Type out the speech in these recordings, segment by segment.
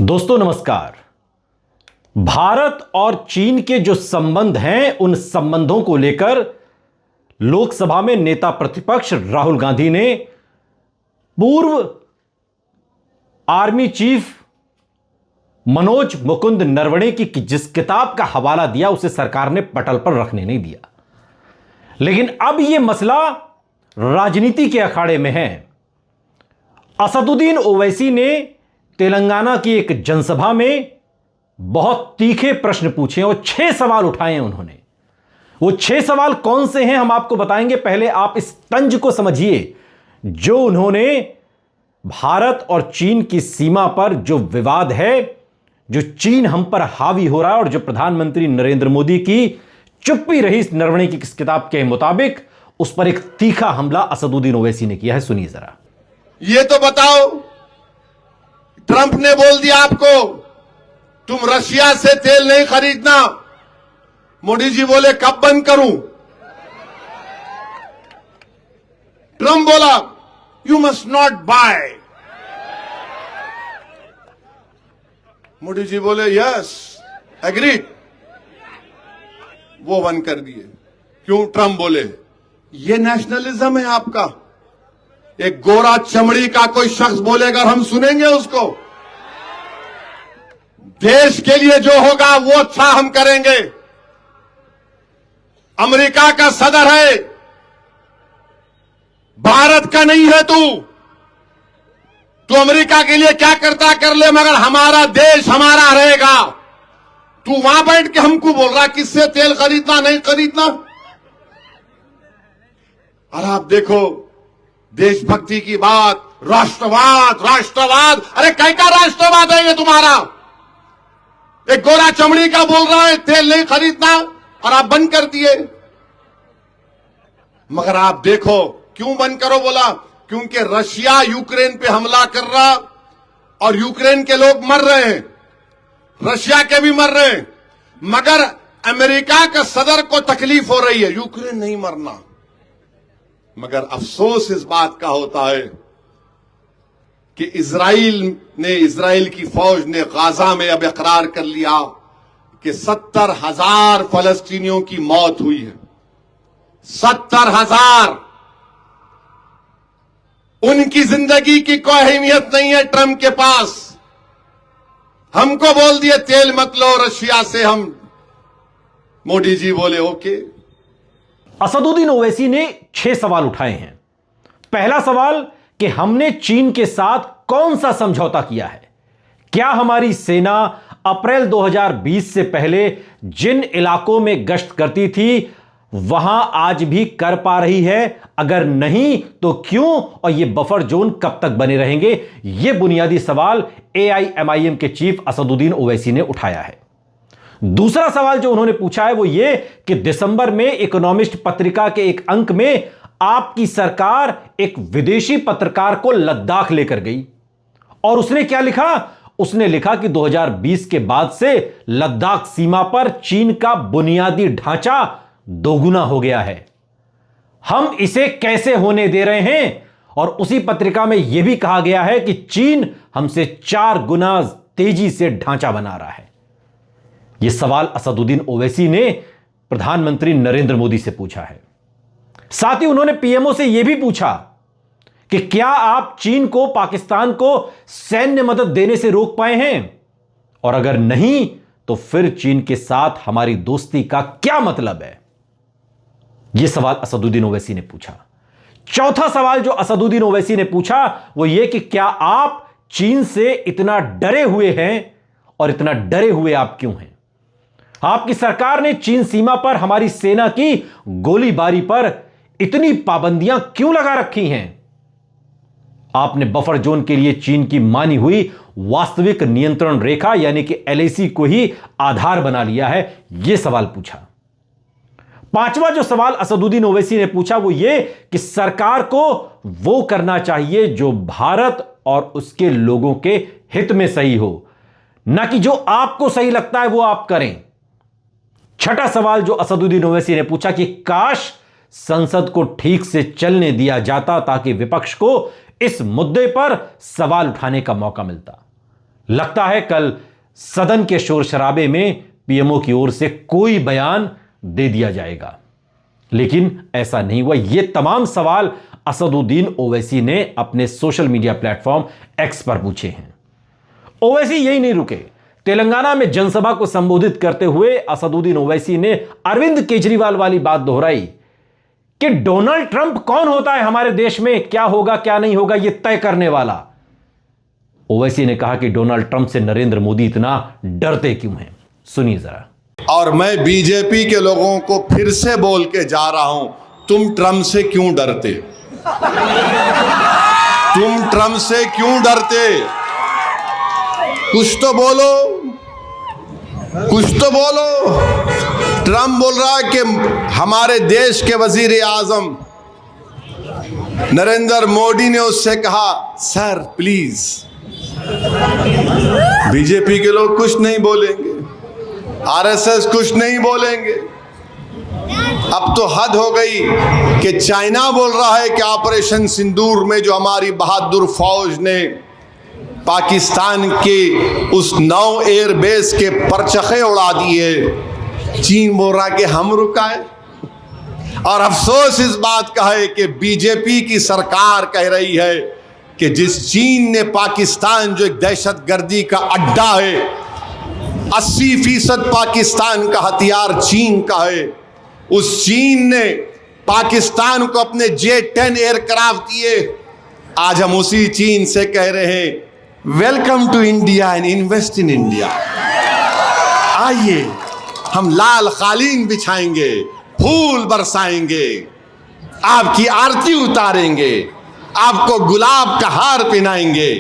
दोस्तों नमस्कार। भारत और चीन के जो संबंध हैं उन संबंधों को लेकर लोकसभा में नेता प्रतिपक्ष राहुल गांधी ने पूर्व आर्मी चीफ मनोज मुकुंद नरवणे की जिस किताब का हवाला दिया उसे सरकार ने पटल पर रखने नहीं दिया। लेकिन अब यह मसला राजनीति के अखाड़े में है। असदुद्दीन ओवैसी ने तेलंगाना की एक जनसभा में बहुत तीखे प्रश्न पूछे और 6 सवाल उठाए हैं उन्होंने। वो 6 सवाल कौन से हैं हम आपको बताएंगे। पहले आप इस तंज को समझिए जो उन्होंने भारत और चीन की सीमा पर जो विवाद है, जो चीन हम पर हावी हो रहा है और जो प्रधानमंत्री नरेंद्र मोदी की चुप्पी रही इस नरवणे की इस किताब के मुताबिक, उस पर एक तीखा हमला असदुद्दीन ओवैसी ने किया है। सुनिए जरा। ये तो बताओ, ट्रंप ने बोल दिया आपको तुम रशिया से तेल नहीं खरीदना। मोदी जी बोले कब बंद करूं? ट्रंप बोला you must not buy. Modi ji बोले यस एग्रीड, वो बंद कर दिए। क्यों? ट्रंप बोले ये नेशनलिज्म है आपका। एक गोरा चमड़ी का कोई शख्स बोलेगा हम सुनेंगे उसको। देश के लिए जो होगा वो अच्छा हम करेंगे। अमेरिका का सदर है, भारत का नहीं है तू अमेरिका के लिए क्या करता कर ले, मगर हमारा देश हमारा रहेगा। तू वहां बैठ के हमको बोल रहा किससे तेल खरीदना नहीं खरीदना। और आप देखो देशभक्ति की बात, राष्ट्रवाद, अरे कैसा राष्ट्रवाद है ये तुम्हारा? एक गोरा चमड़ी का बोल रहा है तेल नहीं खरीदना और आप बंद कर दिए। मगर आप देखो क्यों बंद करो बोला, क्योंकि रशिया यूक्रेन पे हमला कर रहा और यूक्रेन के लोग मर रहे हैं, रशिया के भी मर रहे हैं, मगर अमेरिका का सदर को तकलीफ हो रही है, यूक्रेन नहीं मरना। मगर अफसोस इस बात का होता है कि इजराइल की फौज ने गाजा में अब इकरार कर लिया कि 70,000 फलस्तीनियों की मौत हुई है। 70,000। उनकी जिंदगी की कोई अहमियत नहीं है ट्रंप के पास। हमको बोल दिए तेल मत लो रशिया से, हम मोदी जी बोले ओके। असदुद्दीन ओवैसी ने 6 सवाल उठाए हैं। पहला सवाल कि हमने चीन के साथ कौन सा समझौता किया है? क्या हमारी सेना अप्रैल 2020 से पहले जिन इलाकों में गश्त करती थी वहां आज भी कर पा रही है? अगर नहीं तो क्यों? और यह बफर जोन कब तक बने रहेंगे? यह बुनियादी सवाल AIMIM के चीफ असदुद्दीन ओवैसी ने उठाया है। दूसरा सवाल जो उन्होंने पूछा है वो ये कि दिसंबर में इकोनॉमिस्ट पत्रिका के एक अंक में आपकी सरकार एक विदेशी पत्रकार को लद्दाख लेकर गई और उसने क्या लिखा? उसने लिखा कि 2020 के बाद से लद्दाख सीमा पर चीन का बुनियादी ढांचा दोगुना हो गया है। हम इसे कैसे होने दे रहे हैं? और उसी पत्रिका में यह भी कहा गया है कि चीन हमसे 4 गुना तेजी से ढांचा बना रहा है। यह सवाल असदुद्दीन ओवैसी ने प्रधानमंत्री नरेंद्र मोदी से पूछा है। साथ ही उन्होंने पीएमओ से यह भी पूछा कि क्या आप चीन को, पाकिस्तान को सैन्य मदद देने से रोक पाए हैं? और अगर नहीं तो फिर चीन के साथ हमारी दोस्ती का क्या मतलब है? यह सवाल असदुद्दीन ओवैसी ने पूछा। चौथा सवाल जो असदुद्दीन ओवैसी ने पूछा वो यह कि क्या आप चीन से इतना डरे हुए हैं और इतना डरे हुए आप क्यों हैं? आपकी सरकार ने चीन सीमा पर हमारी सेना की गोलीबारी पर इतनी पाबंदियां क्यों लगा रखी हैं? आपने बफर जोन के लिए चीन की मानी हुई वास्तविक नियंत्रण रेखा यानी कि LAC को ही आधार बना लिया है। यह सवाल पूछा। पांचवा जो सवाल असदुद्दीन ओवैसी ने पूछा वो ये कि सरकार को वो करना चाहिए जो भारत और उसके लोगों के हित में सही हो, ना कि जो आपको सही लगता है वो आप करें। छठा सवाल जो असदुद्दीन ओवैसी ने पूछा कि काश संसद को ठीक से चलने दिया जाता ताकि विपक्ष को इस मुद्दे पर सवाल उठाने का मौका मिलता। लगता है कल सदन के शोर शराबे में पीएमओ की ओर से कोई बयान दे दिया जाएगा, लेकिन ऐसा नहीं हुआ। ये तमाम सवाल असदुद्दीन ओवैसी ने अपने सोशल मीडिया प्लेटफॉर्म एक्स पर पूछे हैं। ओवैसी यही नहीं रुके। तेलंगाना में जनसभा को संबोधित करते हुए असदुद्दीन ओवैसी ने अरविंद केजरीवाल वाली बात दोहराई कि डोनाल्ड ट्रंप कौन होता है हमारे देश में, क्या होगा क्या नहीं होगा यह तय करने वाला। ओवैसी ने कहा कि डोनाल्ड ट्रंप से नरेंद्र मोदी इतना डरते क्यों हैं, सुनिए जरा। और मैं बीजेपी के लोगों को फिर से बोल के जा रहा हूं, तुम ट्रंप से क्यों डरते? तुम ट्रंप से क्यों डरते? कुछ तो बोलो, कुछ तो बोलो। ट्रंप बोल रहा है कि हमारे देश के वजीर आजम नरेंद्र मोदी ने उससे कहा सर प्लीज। बीजेपी के लोग कुछ नहीं बोलेंगे, आरएसएस कुछ नहीं बोलेंगे। अब तो हद हो गई कि चाइना बोल रहा है कि ऑपरेशन सिंदूर में जो हमारी बहादुर फौज ने पाकिस्तान के उस 9 एयरबेस के परचखे उड़ा दिए, चीन बोल रहा कि हम रुकाए। और अफसोस इस बात का है कि बीजेपी की सरकार कह रही है कि जिस चीन ने पाकिस्तान जो एक दहशतगर्दी का अड्डा है, 80% पाकिस्तान का हथियार चीन का है, उस चीन ने पाकिस्तान को अपने J-10 एयरक्राफ्ट दिए। आज हम उसी चीन से कह रहे हैं welcome to India and invest in India. आइए हम लाल कालीन बिछाएंगे, फूल बरसाएंगे, आपकी आरती उतारेंगे, आपको गुलाब का हार पहनाएंगे।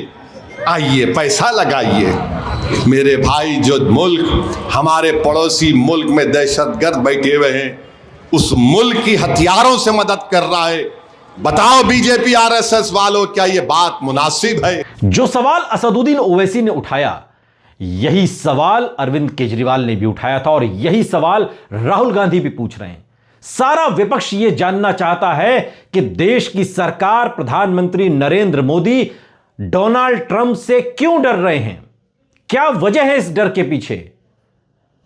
आइए पैसा लगाइए। मेरे भाई, जो मुल्क हमारे पड़ोसी मुल्क में दहशतगर्द बैठे हुए हैं, उस मुल्क की हथियारों से मदद कर रहा है। बताओ बीजेपी आरएसएस वालों, क्या यह बात मुनासिब है? जो सवाल असदुद्दीन ओवैसी ने उठाया, यही सवाल अरविंद केजरीवाल ने भी उठाया था और यही सवाल राहुल गांधी भी पूछ रहे हैं। सारा विपक्ष यह जानना चाहता है कि देश की सरकार, प्रधानमंत्री नरेंद्र मोदी डोनाल्ड ट्रंप से क्यों डर रहे हैं, क्या वजह है इस डर के पीछे।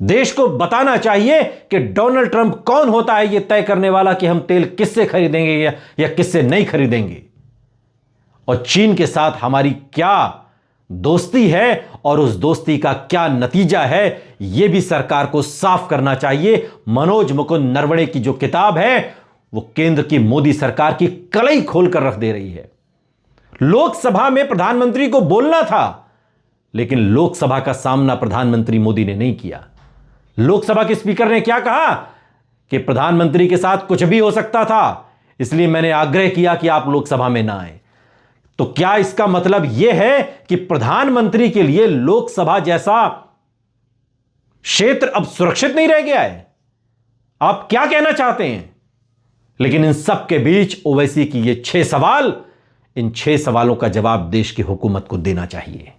देश को बताना चाहिए कि डोनाल्ड ट्रंप कौन होता है यह तय करने वाला कि हम तेल किससे खरीदेंगे या किससे नहीं खरीदेंगे, और चीन के साथ हमारी क्या दोस्ती है और उस दोस्ती का क्या नतीजा है, यह भी सरकार को साफ करना चाहिए। मनोज मुकुंद नरवणे की जो किताब है वो केंद्र की मोदी सरकार की कलई खोलकर रख दे रही है। लोकसभा में प्रधानमंत्री को बोलना था, लेकिन लोकसभा का सामना प्रधानमंत्री मोदी ने नहीं किया। लोकसभा के स्पीकर ने क्या कहा कि प्रधानमंत्री के साथ कुछ भी हो सकता था, इसलिए मैंने आग्रह किया कि आप लोकसभा में ना आए। तो क्या इसका मतलब यह है कि प्रधानमंत्री के लिए लोकसभा जैसा क्षेत्र अब सुरक्षित नहीं रह गया है? आप क्या कहना चाहते हैं? लेकिन इन सब के बीच ओवैसी की ये 6 सवाल, इन 6 सवालों का जवाब देश की हुकूमत को देना चाहिए।